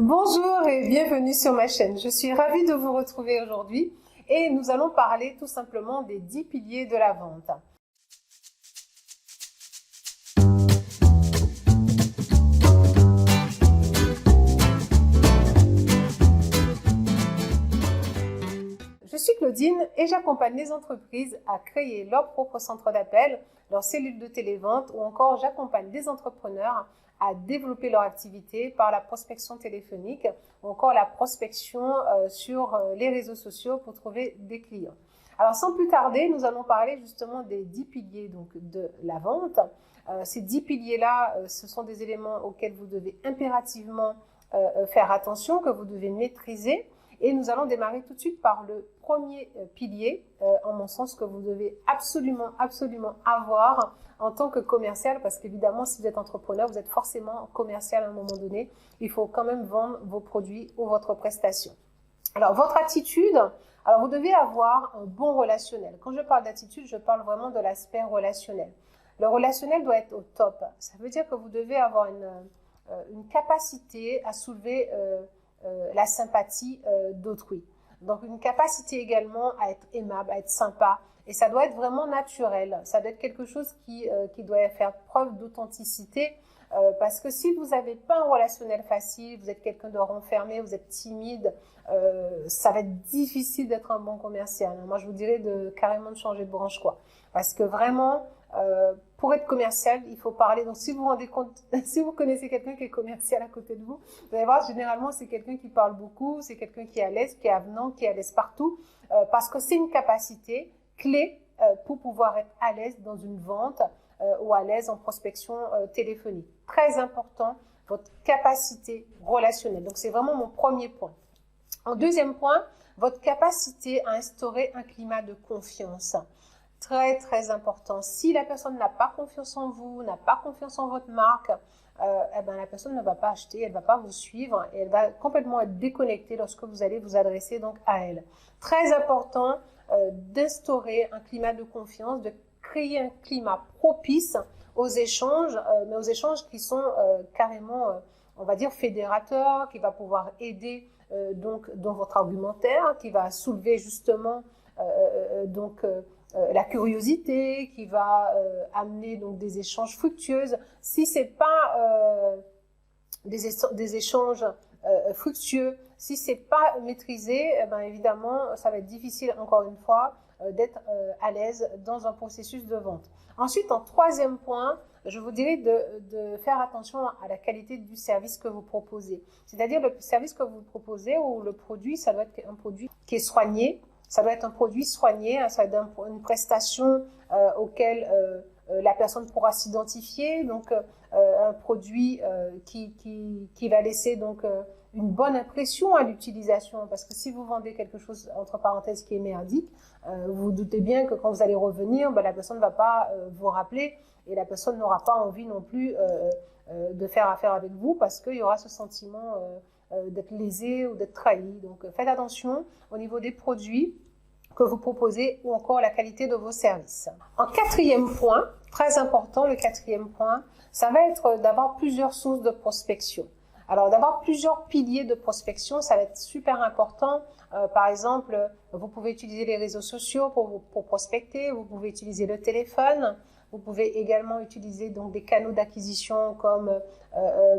Bonjour et bienvenue sur ma chaîne. Je suis ravie de vous retrouver aujourd'hui et nous allons parler tout simplement des 10 piliers de la vente. Je suis Claudine et j'accompagne les entreprises à créer leur propre centre d'appel, leur cellule de télévente ou encore j'accompagne des entrepreneurs à développer leur activité par la prospection téléphonique ou encore la prospection sur les réseaux sociaux pour trouver des clients. Alors sans plus tarder, nous allons parler justement des 10 piliers donc, de la vente. Ces 10 piliers-là, ce sont des éléments auxquels vous devez impérativement faire attention, que vous devez maîtriser. Et nous allons démarrer tout de suite par le premier pilier, en mon sens, que vous devez absolument avoir en tant que commercial, parce qu'évidemment, si vous êtes entrepreneur, vous êtes forcément commercial à un moment donné. Il faut quand même vendre vos produits ou votre prestation. Alors, votre attitude, alors vous devez avoir un bon relationnel. Quand je parle d'attitude, je parle vraiment de l'aspect relationnel. Le relationnel doit être au top. Ça veut dire que vous devez avoir une capacité à soulever la sympathie d'autrui. Donc une capacité également à être aimable, à être sympa, et ça doit être vraiment naturel. Ça doit être quelque chose qui doit faire preuve d'authenticité, parce que si vous n'avez pas un relationnel facile, vous êtes quelqu'un de renfermé, vous êtes timide, ça va être difficile d'être un bon commercial. Moi, je vous dirais carrément de changer de branche, quoi. Parce que vraiment, pour être commercial, il faut parler. Donc, si vous vous rendez compte, si vous connaissez quelqu'un qui est commercial à côté de vous, vous allez voir, généralement, c'est quelqu'un qui parle beaucoup, c'est quelqu'un qui est à l'aise, qui est avenant, qui est à l'aise partout, parce que c'est une capacité clé pour pouvoir être à l'aise dans une vente ou à l'aise en prospection téléphonique. Très important, votre capacité relationnelle. Donc, c'est vraiment mon premier point. En deuxième point, votre capacité à instaurer un climat de confiance. Très important. Si la personne n'a pas confiance en vous, n'a pas confiance en votre marque, la personne ne va pas acheter, elle ne va pas vous suivre et elle va complètement être déconnectée lorsque vous allez vous adresser donc à elle. Très important d'instaurer un climat de confiance, de créer un climat propice aux échanges, mais aux échanges qui sont carrément, on va dire, fédérateurs, qui va pouvoir aider donc dans votre argumentaire, qui va soulever justement la curiosité, qui va amener donc des échanges fructueux. Si c'est pas des échanges fructueux, si c'est pas maîtrisé, évidemment, ça va être difficile, encore une fois, d'être à l'aise dans un processus de vente. Ensuite, en troisième point, je vous dirais de faire attention à la qualité du service que vous proposez. C'est-à-dire le service que vous proposez ou le produit, ça doit être un produit qui est soigné. Ça doit être un produit soigné, ça doit être une prestation auquel la personne pourra s'identifier, donc un produit qui va laisser donc une bonne impression à l'utilisation, parce que si vous vendez quelque chose, entre parenthèses, qui est merdique, vous vous doutez bien que quand vous allez revenir, la personne ne va pas vous rappeler et la personne n'aura pas envie non plus de faire affaire avec vous parce qu'il y aura ce sentiment d'être lésé ou d'être trahi. Donc faites attention au niveau des produits que vous proposez ou encore la qualité de vos services. En quatrième point, très important, le quatrième point, ça va être d'avoir plusieurs sources de prospection. Alors d'avoir plusieurs piliers de prospection, ça va être super important. Par exemple, vous pouvez utiliser les réseaux sociaux pour prospecter, vous pouvez utiliser le téléphone, vous pouvez également utiliser donc des canaux d'acquisition comme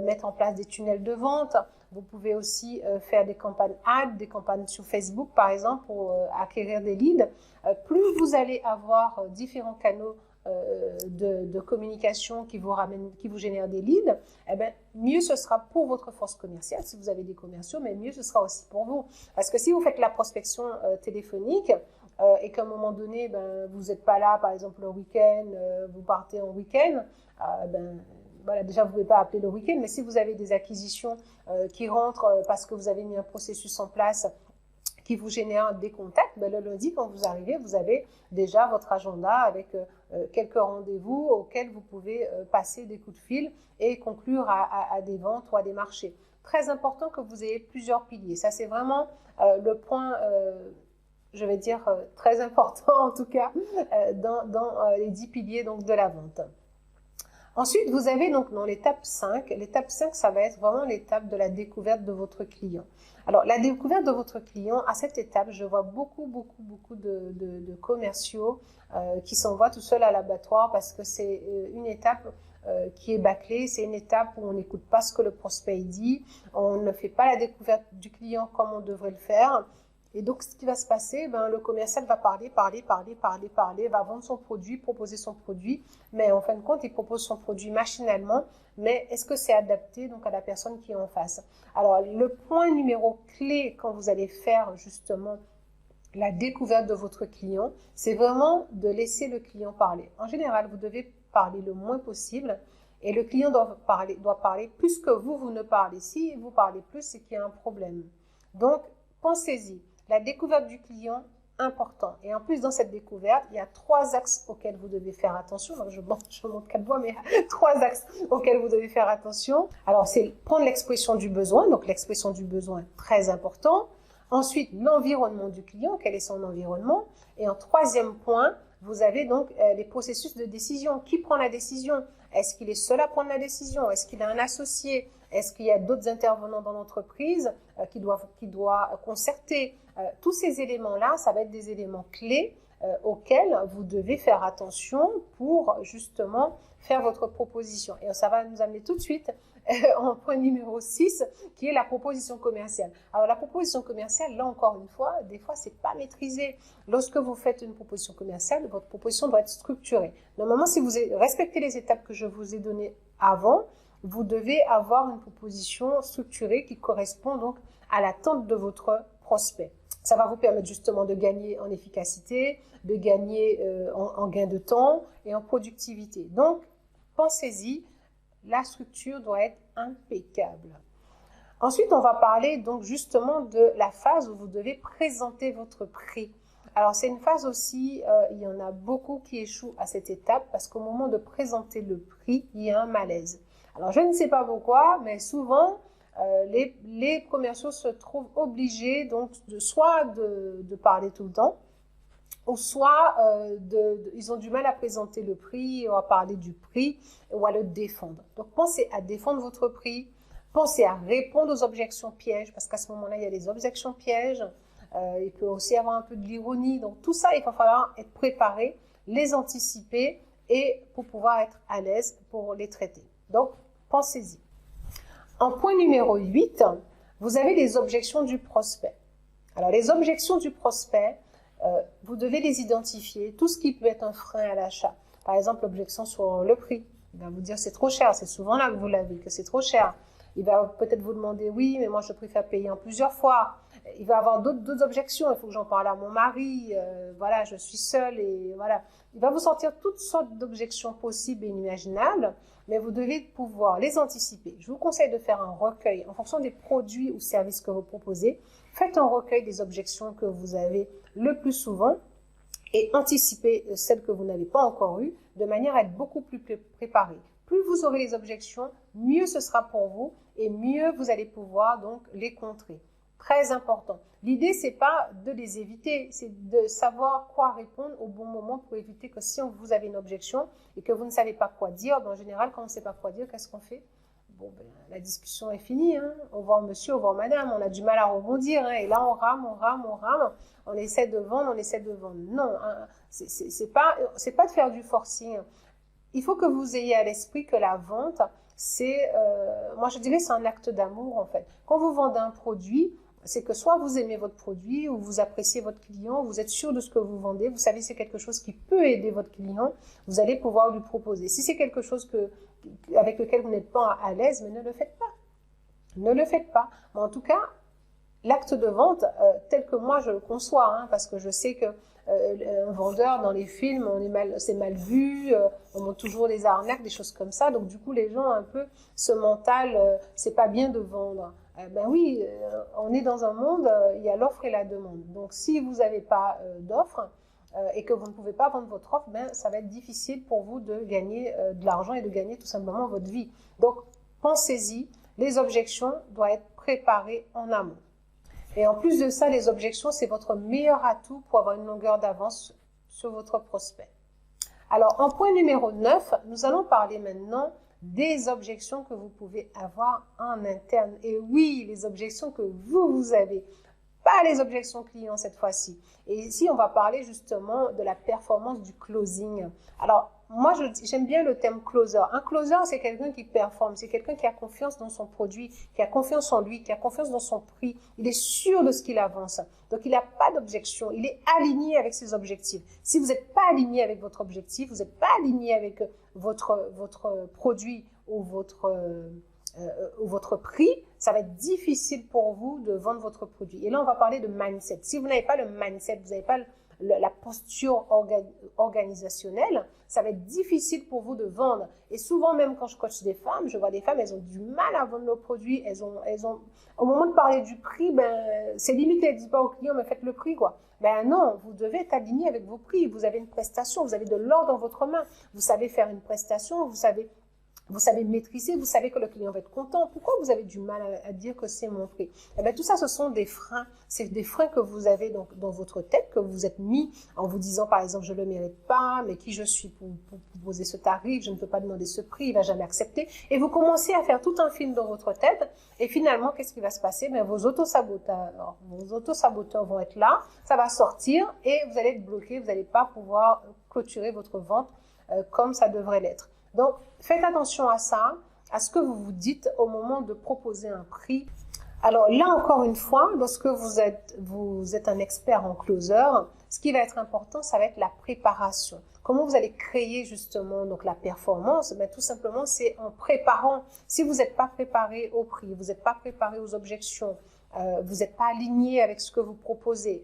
mettre en place des tunnels de vente. Vous pouvez aussi faire des campagnes ads, des campagnes sur Facebook par exemple pour acquérir des leads. Plus vous allez avoir différents canaux de communication qui vous génèrent des leads, mieux ce sera pour votre force commerciale si vous avez des commerciaux, mais mieux ce sera aussi pour vous. Parce que si vous faites la prospection téléphonique et qu'à un moment donné, vous n'êtes pas là, par exemple le week-end, vous partez en week-end, déjà vous ne pouvez pas appeler le week-end, mais si vous avez des acquisitions qui rentrent parce que vous avez mis un processus en place qui vous génère des contacts, le lundi, quand vous arrivez, vous avez déjà votre agenda avec quelques rendez-vous auxquels vous pouvez passer des coups de fil et conclure à des ventes ou à des marchés. Très important que vous ayez plusieurs piliers. Ça, c'est vraiment le point, je vais dire, très important en tout cas, dans les 10 piliers donc, de la vente. Ensuite, vous avez donc dans l'étape 5, ça va être vraiment l'étape de la découverte de votre client. Alors, la découverte de votre client, à cette étape, je vois beaucoup de commerciaux qui s'envoient tout seuls à l'abattoir parce que c'est une étape qui est bâclée, c'est une étape où on n'écoute pas ce que le prospect dit, on ne fait pas la découverte du client comme on devrait le faire. Et donc, ce qui va se passer, le commercial va parler, va vendre son produit, proposer son produit, mais en fin de compte, il propose son produit machinalement, mais est-ce que c'est adapté donc à la personne qui est en face? Alors, le point numéro clé quand vous allez faire justement la découverte de votre client, c'est vraiment de laisser le client parler. En général, vous devez parler le moins possible et le client doit parler plus que vous ne parlez. Si vous parlez plus, c'est qu'il y a un problème. Donc, pensez-y. La découverte du client, important. Et en plus, dans cette découverte, il y a 3 axes auxquels vous devez faire attention. Donc, je montre 4 voies, mais 3 axes auxquels vous devez faire attention. Alors, c'est prendre l'expression du besoin. Donc, l'expression du besoin, très important. Ensuite, l'environnement du client. Quel est son environnement? Et en 3e point, vous avez donc les processus de décision. Qui prend la décision? Est-ce qu'il est seul à prendre la décision? Est-ce qu'il a un associé? Est-ce qu'il y a d'autres intervenants dans l'entreprise qui doit concerter? Tous ces éléments-là, ça va être des éléments clés auxquels vous devez faire attention pour justement faire votre proposition. Et ça va nous amener tout de suite en point numéro 6, qui est la proposition commerciale. Alors la proposition commerciale, là encore une fois, des fois c'est pas maîtrisé. Lorsque vous faites une proposition commerciale, votre proposition doit être structurée. Normalement, si vous respectez les étapes que je vous ai données avant, vous devez avoir une proposition structurée qui correspond donc à l'attente de votre prospect. Ça va vous permettre justement de gagner en efficacité, de gagner en gain de temps et en productivité. Donc, pensez-y, la structure doit être impeccable. Ensuite, on va parler donc justement de la phase où vous devez présenter votre prix. Alors, c'est une phase aussi, il y en a beaucoup qui échouent à cette étape parce qu'au moment de présenter le prix, il y a un malaise. Alors, je ne sais pas pourquoi, mais souvent, les commerciaux se trouvent obligés donc soit de parler tout le temps, ou soit ils ont du mal à présenter le prix, ou à parler du prix, ou à le défendre. Donc, pensez à défendre votre prix, pensez à répondre aux objections pièges, parce qu'à ce moment-là, il y a des objections pièges, il peut aussi y avoir un peu de l'ironie. Donc, tout ça, il va falloir être préparé, les anticiper, et pour pouvoir être à l'aise pour les traiter. Donc, pensez-y. En point numéro 8, vous avez les objections du prospect. Alors, les objections du prospect, vous devez les identifier, tout ce qui peut être un frein à l'achat. Par exemple, l'objection sur le prix. Il va vous dire c'est trop cher, c'est souvent là que vous l'avez, que c'est trop cher. Il va peut-être vous demander oui, mais moi je préfère payer en plusieurs fois. Il va avoir d'autres objections, il faut que j'en parle à mon mari, voilà, je suis seule et voilà. Il va vous sortir toutes sortes d'objections possibles et inimaginables, mais vous devez pouvoir les anticiper. Je vous conseille de faire un recueil en fonction des produits ou services que vous proposez. Faites un recueil des objections que vous avez le plus souvent et anticipez celles que vous n'avez pas encore eues de manière à être beaucoup plus préparé. Plus vous aurez les objections, mieux ce sera pour vous et mieux vous allez pouvoir donc les contrer. Très important. L'idée, c'est pas de les éviter, c'est de savoir quoi répondre au bon moment pour éviter que si vous avez une objection et que vous ne savez pas quoi dire, en général, quand on ne sait pas quoi dire, qu'est-ce qu'on fait? Bon, la discussion est finie. Hein. Au revoir monsieur, au revoir madame. On a du mal à rebondir. Hein. Et là, on rame. On essaie de vendre. Non, hein. C'est pas de faire du forcing. Il faut que vous ayez à l'esprit que la vente, c'est, moi je dirais, c'est un acte d'amour en fait. Quand vous vendez un produit, c'est que soit vous aimez votre produit ou vous appréciez votre client, vous êtes sûr de ce que vous vendez, vous savez que c'est quelque chose qui peut aider votre client, vous allez pouvoir lui proposer. Si c'est quelque chose avec lequel vous n'êtes pas à l'aise, mais ne le faites pas. Ne le faites pas. Mais en tout cas, l'acte de vente, tel que moi je le conçois, hein, parce que je sais que un vendeur dans les films, c'est mal vu, on montre toujours les arnaques, des choses comme ça. Donc du coup, les gens ont un peu ce mental, c'est pas bien de vendre. Ben oui, on est dans un monde, il y a l'offre et la demande. Donc si vous n'avez pas d'offre et que vous ne pouvez pas vendre votre offre, ben ça va être difficile pour vous de gagner de l'argent et de gagner tout simplement votre vie. Donc pensez-y, les objections doivent être préparées en amont. Et en plus de ça, les objections, c'est votre meilleur atout pour avoir une longueur d'avance sur votre prospect. Alors, en point numéro 9, nous allons parler maintenant des objections que vous pouvez avoir en interne. Et oui, les objections que vous avez, pas les objections clients cette fois-ci. Et ici, on va parler justement de la performance du closing. Alors, moi, j'aime bien le terme closer. Un closer, c'est quelqu'un qui performe, c'est quelqu'un qui a confiance dans son produit, qui a confiance en lui, qui a confiance dans son prix. Il est sûr de ce qu'il avance. Donc, il n'a pas d'objection. Il est aligné avec ses objectifs. Si vous n'êtes pas aligné avec votre objectif, vous n'êtes pas aligné avec votre produit ou votre prix, ça va être difficile pour vous de vendre votre produit. Et là, on va parler de mindset. Si vous n'avez pas le mindset, vous n'avez pas la posture organisationnelle, ça va être difficile pour vous de vendre. Et souvent, même quand je coach des femmes, je vois des femmes, elles ont du mal à vendre nos produits. Au moment de parler du prix, c'est limite, elles ne disent pas aux clients, mais faites le prix, quoi. Ben non, vous devez être aligné avec vos prix. Vous avez une prestation, vous avez de l'or dans votre main. Vous savez faire une prestation, vous savez maîtriser, vous savez que le client va être content. Pourquoi vous avez du mal à dire que c'est mon prix? Eh bien, tout ça, ce sont des freins. C'est des freins que vous avez dans votre tête, que vous êtes mis en vous disant, par exemple, je ne le mérite pas, mais qui je suis pour proposer ce tarif, je ne peux pas demander ce prix, il ne va jamais accepter. Et vous commencez à faire tout un film dans votre tête. Et finalement, qu'est-ce qui va se passer? Vos auto-saboteurs vont être là, ça va sortir et vous allez être bloqué, vous n'allez pas pouvoir clôturer votre vente comme ça devrait l'être. Donc, faites attention à ça, à ce que vous vous dites au moment de proposer un prix. Alors là, encore une fois, lorsque vous êtes un expert en closer, ce qui va être important, ça va être la préparation. Comment vous allez créer justement donc la performance? Tout simplement, c'est en préparant. Si vous n'êtes pas préparé au prix, vous n'êtes pas préparé aux objections, vous n'êtes pas aligné avec ce que vous proposez,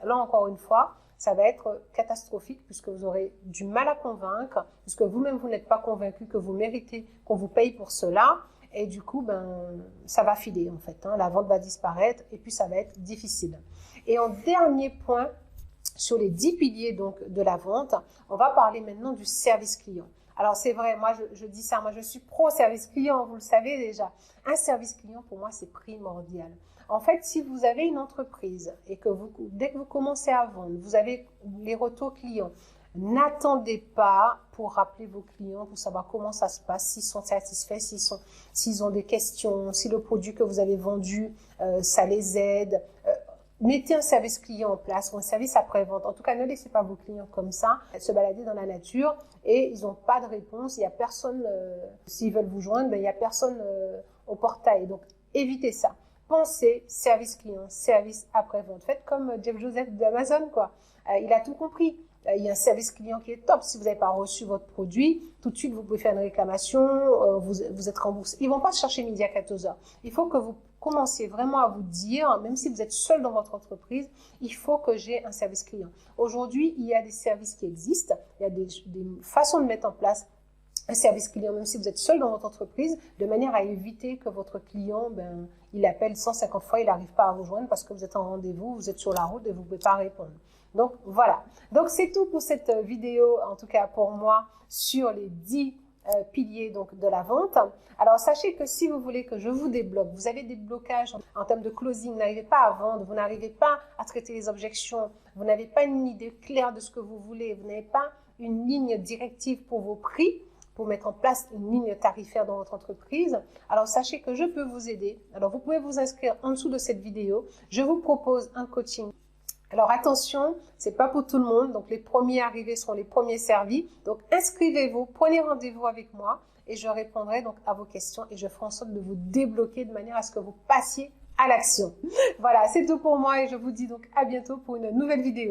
là, encore une fois, ça va être catastrophique puisque vous aurez du mal à convaincre, puisque vous-même, vous n'êtes pas convaincu que vous méritez qu'on vous paye pour cela. Et du coup, ça va filer en fait. La vente va disparaître et puis ça va être difficile. Et en dernier point, sur les 10 piliers donc, de la vente, on va parler maintenant du service client. Alors c'est vrai, moi je dis ça, moi je suis pro service client, vous le savez déjà. Un service client pour moi c'est primordial. En fait, si vous avez une entreprise et que dès que vous commencez à vendre, vous avez les retours clients, n'attendez pas pour rappeler vos clients, pour savoir comment ça se passe, s'ils sont satisfaits, s'ils ont des questions, si le produit que vous avez vendu, ça les aide. Mettez un service client en place ou un service après-vente. En tout cas, ne laissez pas vos clients comme ça se balader dans la nature et ils n'ont pas de réponse. Il n'y a personne, s'ils veulent vous joindre, il n'y a personne au portail. Donc, évitez ça. Pensez service client, service après-vente. Faites comme Jeff Joseph d'Amazon, quoi. Il a tout compris. Il y a un service client qui est top. Si vous n'avez pas reçu votre produit, tout de suite, vous pouvez faire une réclamation, vous êtes remboursé. Ils ne vont pas chercher midi à 14 heures. Il faut que vous commenciez vraiment à vous dire, même si vous êtes seul dans votre entreprise, il faut que j'ai un service client. Aujourd'hui, il y a des services qui existent. Il y a des façons de mettre en place un service client, même si vous êtes seul dans votre entreprise, de manière à éviter que votre client, il appelle 150 fois, il n'arrive pas à vous joindre parce que vous êtes en rendez-vous, vous êtes sur la route et vous ne pouvez pas répondre. Donc, voilà. Donc, c'est tout pour cette vidéo, en tout cas pour moi, sur les 10 piliers donc, de la vente. Alors, sachez que si vous voulez que je vous débloque, vous avez des blocages en termes de closing, vous n'arrivez pas à vendre, vous n'arrivez pas à traiter les objections, vous n'avez pas une idée claire de ce que vous voulez, vous n'avez pas une ligne directive pour vos prix, pour mettre en place une ligne tarifaire dans votre entreprise, alors sachez que je peux vous aider. Alors, vous pouvez vous inscrire en dessous de cette vidéo. Je vous propose un coaching. Alors, attention, c'est pas pour tout le monde. Donc, les premiers arrivés seront les premiers servis. Donc, inscrivez-vous, prenez rendez-vous avec moi et je répondrai donc à vos questions et je ferai en sorte de vous débloquer de manière à ce que vous passiez à l'action. Voilà, c'est tout pour moi et je vous dis donc à bientôt pour une nouvelle vidéo.